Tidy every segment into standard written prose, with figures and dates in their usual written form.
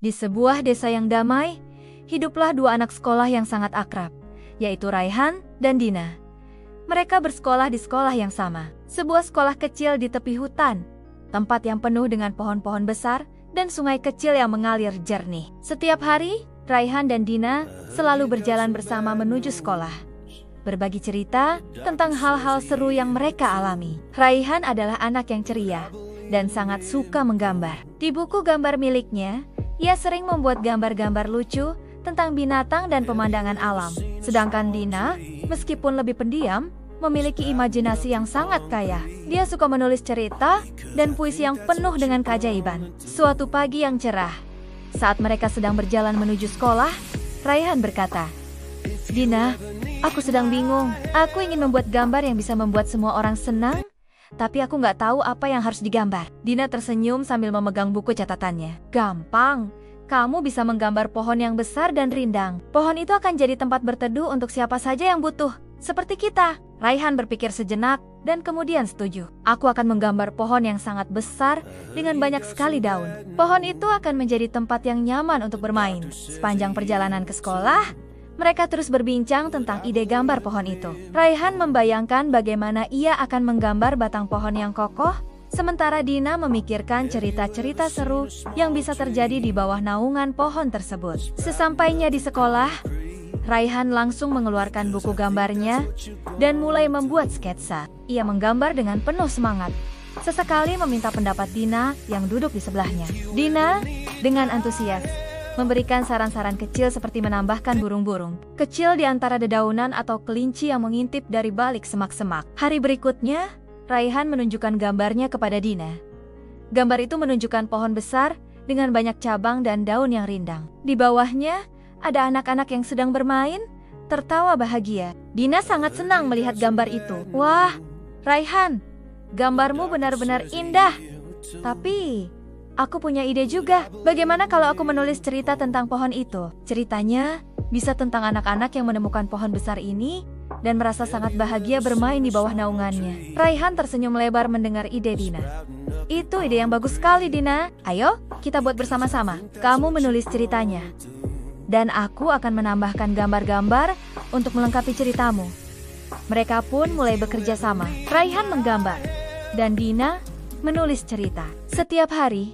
Di sebuah desa yang damai, hiduplah dua anak sekolah yang sangat akrab, yaitu Raihan dan Dina. Mereka bersekolah di sekolah yang sama, sebuah sekolah kecil di tepi hutan, tempat yang penuh dengan pohon-pohon besar dan sungai kecil yang mengalir jernih. Setiap hari, Raihan dan Dina selalu berjalan bersama menuju sekolah, berbagi cerita tentang hal-hal seru yang mereka alami. Raihan adalah anak yang ceria dan sangat suka menggambar. Di buku gambar miliknya, ia sering membuat gambar-gambar lucu tentang binatang dan pemandangan alam. Sedangkan Dina, meskipun lebih pendiam, memiliki imajinasi yang sangat kaya. Dia suka menulis cerita dan puisi yang penuh dengan keajaiban. Suatu pagi yang cerah, saat mereka sedang berjalan menuju sekolah, Raihan berkata, "Dina, aku sedang bingung. Aku ingin membuat gambar yang bisa membuat semua orang senang, tapi aku nggak tahu apa yang harus digambar." Dina tersenyum sambil memegang buku catatannya. "Gampang. Kamu bisa menggambar pohon yang besar dan rindang. Pohon itu akan jadi tempat berteduh untuk siapa saja yang butuh, seperti kita." Raihan berpikir sejenak dan kemudian setuju. "Aku akan menggambar pohon yang sangat besar dengan banyak sekali daun. Pohon itu akan menjadi tempat yang nyaman untuk bermain." Sepanjang perjalanan ke sekolah, mereka terus berbincang tentang ide gambar pohon itu. Raihan membayangkan bagaimana ia akan menggambar batang pohon yang kokoh, sementara Dina memikirkan cerita-cerita seru yang bisa terjadi di bawah naungan pohon tersebut. Sesampainya di sekolah, Raihan langsung mengeluarkan buku gambarnya dan mulai membuat sketsa. Ia menggambar dengan penuh semangat, sesekali meminta pendapat Dina yang duduk di sebelahnya. Dina, dengan antusias, memberikan saran-saran kecil seperti menambahkan burung-burung kecil di antara dedaunan atau kelinci yang mengintip dari balik semak-semak. Hari berikutnya, Raihan menunjukkan gambarnya kepada Dina. Gambar itu menunjukkan pohon besar dengan banyak cabang dan daun yang rindang. Di bawahnya, ada anak-anak yang sedang bermain, tertawa bahagia. Dina sangat senang melihat gambar itu. "Wah, Raihan, gambarmu benar-benar indah. Tapi, aku punya ide juga. Bagaimana kalau aku menulis cerita tentang pohon itu? Ceritanya bisa tentang anak-anak yang menemukan pohon besar ini dan merasa sangat bahagia bermain di bawah naungannya." Raihan tersenyum lebar mendengar ide Dina. "Itu ide yang bagus sekali, Dina. Ayo, kita buat bersama-sama. Kamu menulis ceritanya, dan aku akan menambahkan gambar-gambar untuk melengkapi ceritamu." Mereka pun mulai bekerja sama. Raihan menggambar, dan Dina menulis cerita. Setiap hari,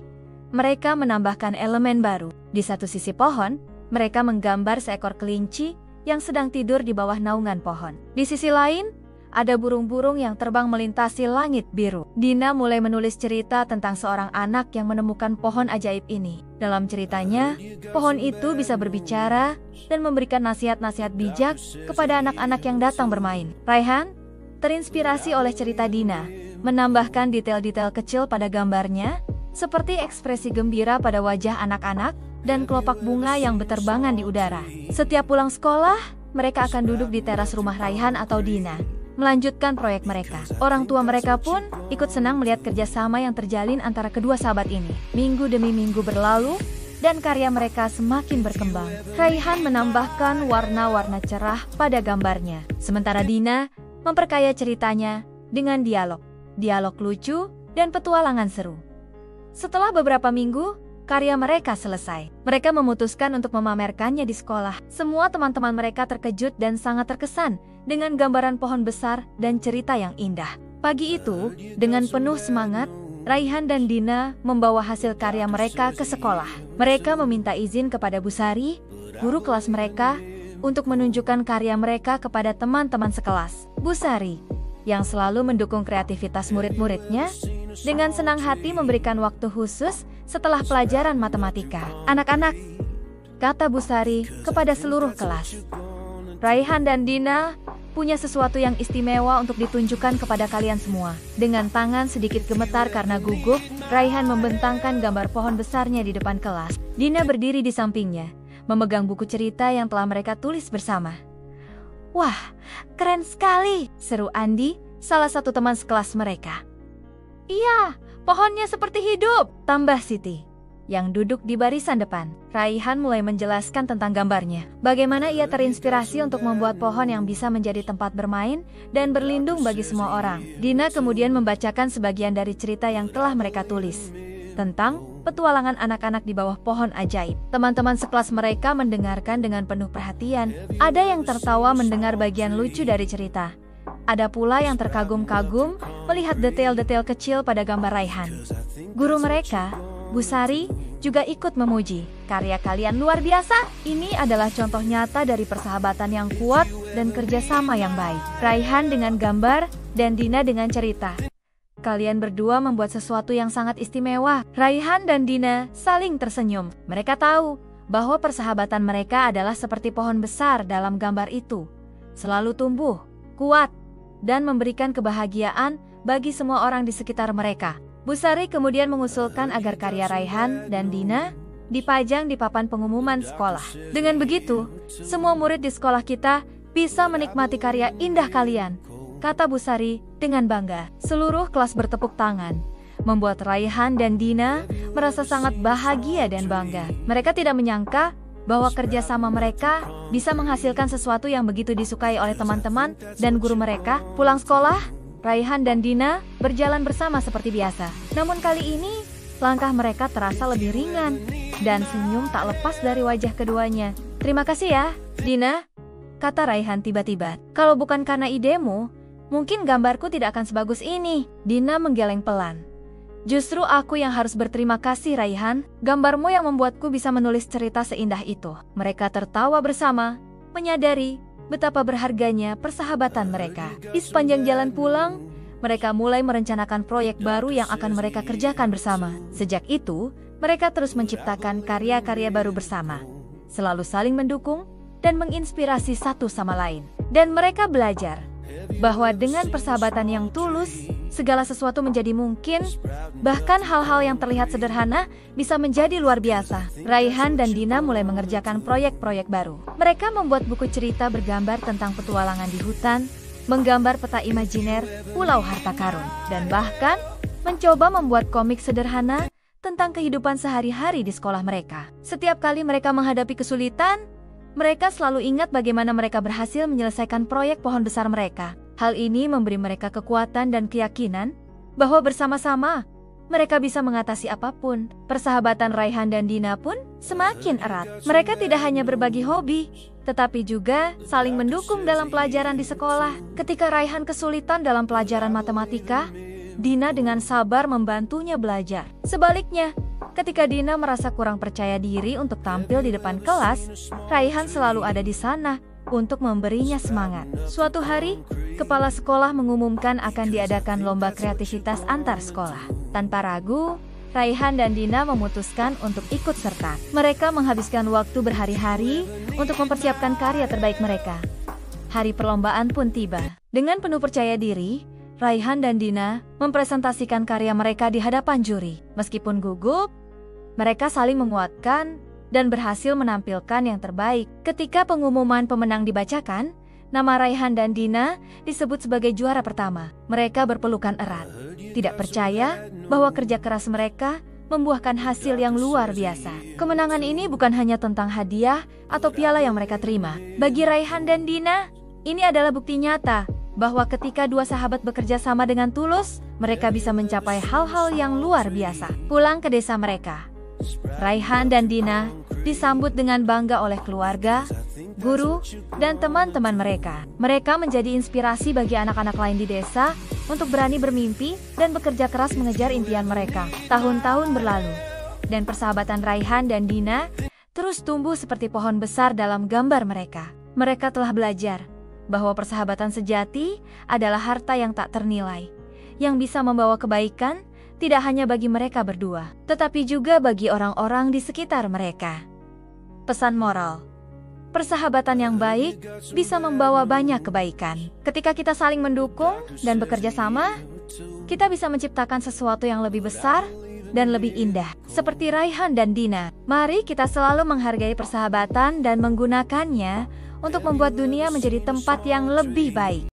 mereka menambahkan elemen baru. Di satu sisi pohon, mereka menggambar seekor kelinci yang sedang tidur di bawah naungan pohon. Di sisi lain, ada burung-burung yang terbang melintasi langit biru. Dina mulai menulis cerita tentang seorang anak yang menemukan pohon ajaib ini. Dalam ceritanya, pohon itu bisa berbicara dan memberikan nasihat-nasihat bijak kepada anak-anak yang datang bermain. Raihan terinspirasi oleh cerita Dina, menambahkan detail-detail kecil pada gambarnya, seperti ekspresi gembira pada wajah anak-anak dan kelopak bunga yang berterbangan di udara. Setiap pulang sekolah, mereka akan duduk di teras rumah Raihan atau Dina, melanjutkan proyek mereka. Orang tua mereka pun ikut senang melihat kerjasama yang terjalin antara kedua sahabat ini. Minggu demi minggu berlalu, dan karya mereka semakin berkembang. Raihan menambahkan warna-warna cerah pada gambarnya, sementara Dina memperkaya ceritanya dengan dialog lucu dan petualangan seru. Setelah beberapa minggu, karya mereka selesai. Mereka memutuskan untuk memamerkannya di sekolah. Semua teman-teman mereka terkejut dan sangat terkesan dengan gambaran pohon besar dan cerita yang indah. Pagi itu, dengan penuh semangat, Raihan dan Dina membawa hasil karya mereka ke sekolah. Mereka meminta izin kepada Bu Sari, guru kelas mereka, untuk menunjukkan karya mereka kepada teman-teman sekelas. Bu Sari, yang selalu mendukung kreativitas murid-muridnya, dengan senang hati memberikan waktu khusus setelah pelajaran matematika. "Anak-anak," kata Bu Sari kepada seluruh kelas, "Raihan dan Dina punya sesuatu yang istimewa untuk ditunjukkan kepada kalian semua." Dengan tangan sedikit gemetar karena gugup, Raihan membentangkan gambar pohon besarnya di depan kelas. Dina berdiri di sampingnya, memegang buku cerita yang telah mereka tulis bersama. "Wah, keren sekali," seru Andi, salah satu teman sekelas mereka. "Iya, pohonnya seperti hidup," tambah Siti, yang duduk di barisan depan. Raihan mulai menjelaskan tentang gambarnya, bagaimana ia terinspirasi untuk membuat pohon yang bisa menjadi tempat bermain dan berlindung bagi semua orang. Dina kemudian membacakan sebagian dari cerita yang telah mereka tulis. tentang petualangan anak-anak di bawah pohon ajaib. Teman-teman sekelas mereka mendengarkan dengan penuh perhatian. Ada yang tertawa mendengar bagian lucu dari cerita. Ada pula yang terkagum-kagum melihat detail-detail kecil pada gambar Raihan. Guru mereka, Bu Sari, juga ikut memuji. Karya kalian luar biasa. Ini adalah contoh nyata dari persahabatan yang kuat dan kerjasama yang baik. Raihan dengan gambar dan Dina dengan cerita. Kalian berdua membuat sesuatu yang sangat istimewa. Raihan dan Dina saling tersenyum. Mereka tahu bahwa persahabatan mereka adalah seperti pohon besar dalam gambar itu. Selalu tumbuh, kuat, dan memberikan kebahagiaan bagi semua orang di sekitar mereka. Bu Sari kemudian mengusulkan agar karya Raihan dan Dina dipajang di papan pengumuman sekolah. Dengan begitu, semua murid di sekolah kita bisa menikmati karya indah kalian, kata Bu Sari dengan bangga. Seluruh kelas bertepuk tangan, membuat Raihan dan Dina merasa sangat bahagia dan bangga. Mereka tidak menyangka bahwa kerjasama mereka bisa menghasilkan sesuatu yang begitu disukai oleh teman-teman dan guru mereka. Pulang sekolah, Raihan dan Dina berjalan bersama seperti biasa. Namun kali ini, langkah mereka terasa lebih ringan, dan senyum tak lepas dari wajah keduanya. Terima kasih ya, Dina, kata Raihan tiba-tiba. Kalau bukan karena idemu, mungkin gambarku tidak akan sebagus ini. Dina menggeleng pelan. Justru aku yang harus berterima kasih, Raihan. Gambarmu yang membuatku bisa menulis cerita seindah itu. Mereka tertawa bersama, menyadari betapa berharganya persahabatan mereka. Di sepanjang jalan pulang, mereka mulai merencanakan proyek baru yang akan mereka kerjakan bersama. Sejak itu, mereka terus menciptakan karya-karya baru bersama, selalu saling mendukung dan menginspirasi satu sama lain. Dan mereka belajar bahwa dengan persahabatan yang tulus, segala sesuatu menjadi mungkin, bahkan hal-hal yang terlihat sederhana bisa menjadi luar biasa. Raihan dan Dina mulai mengerjakan proyek-proyek baru. Mereka membuat buku cerita bergambar tentang petualangan di hutan, menggambar peta imajiner Pulau Harta Karun, dan bahkan mencoba membuat komik sederhana tentang kehidupan sehari-hari di sekolah mereka. Setiap kali mereka menghadapi kesulitan, mereka selalu ingat bagaimana mereka berhasil menyelesaikan proyek pohon besar mereka. Hal ini memberi mereka kekuatan dan keyakinan bahwa bersama-sama mereka bisa mengatasi apapun. Persahabatan Raihan dan Dina pun semakin erat. Mereka tidak hanya berbagi hobi, tetapi juga saling mendukung dalam pelajaran di sekolah. Ketika Raihan kesulitan dalam pelajaran matematika, Dina dengan sabar membantunya belajar. Sebaliknya, ketika Dina merasa kurang percaya diri untuk tampil di depan kelas, Raihan selalu ada di sana untuk memberinya semangat. Suatu hari, kepala sekolah mengumumkan akan diadakan lomba kreativitas antar sekolah. Tanpa ragu, Raihan dan Dina memutuskan untuk ikut serta. Mereka menghabiskan waktu berhari-hari untuk mempersiapkan karya terbaik mereka. Hari perlombaan pun tiba. Dengan penuh percaya diri, Raihan dan Dina mempresentasikan karya mereka di hadapan juri. Meskipun gugup, mereka saling menguatkan dan berhasil menampilkan yang terbaik. Ketika pengumuman pemenang dibacakan, nama Raihan dan Dina disebut sebagai juara pertama. Mereka berpelukan erat, tidak percaya bahwa kerja keras mereka membuahkan hasil yang luar biasa. Kemenangan ini bukan hanya tentang hadiah atau piala yang mereka terima. Bagi Raihan dan Dina, ini adalah bukti nyata bahwa ketika dua sahabat bekerja sama dengan tulus, mereka bisa mencapai hal-hal yang luar biasa. Pulang ke desa mereka, Raihan dan Dina disambut dengan bangga oleh keluarga, guru, dan teman-teman mereka. Mereka menjadi inspirasi bagi anak-anak lain di desa untuk berani bermimpi dan bekerja keras mengejar impian mereka. Tahun-tahun berlalu, dan persahabatan Raihan dan Dina terus tumbuh seperti pohon besar dalam gambar mereka. Mereka telah belajar bahwa persahabatan sejati adalah harta yang tak ternilai, yang bisa membawa kebaikan tidak hanya bagi mereka berdua, tetapi juga bagi orang-orang di sekitar mereka. Pesan moral: persahabatan yang baik bisa membawa banyak kebaikan. Ketika kita saling mendukung dan bekerja sama, kita bisa menciptakan sesuatu yang lebih besar dan lebih indah. Seperti Raihan dan Dina, mari kita selalu menghargai persahabatan dan menggunakannya untuk membuat dunia menjadi tempat yang lebih baik.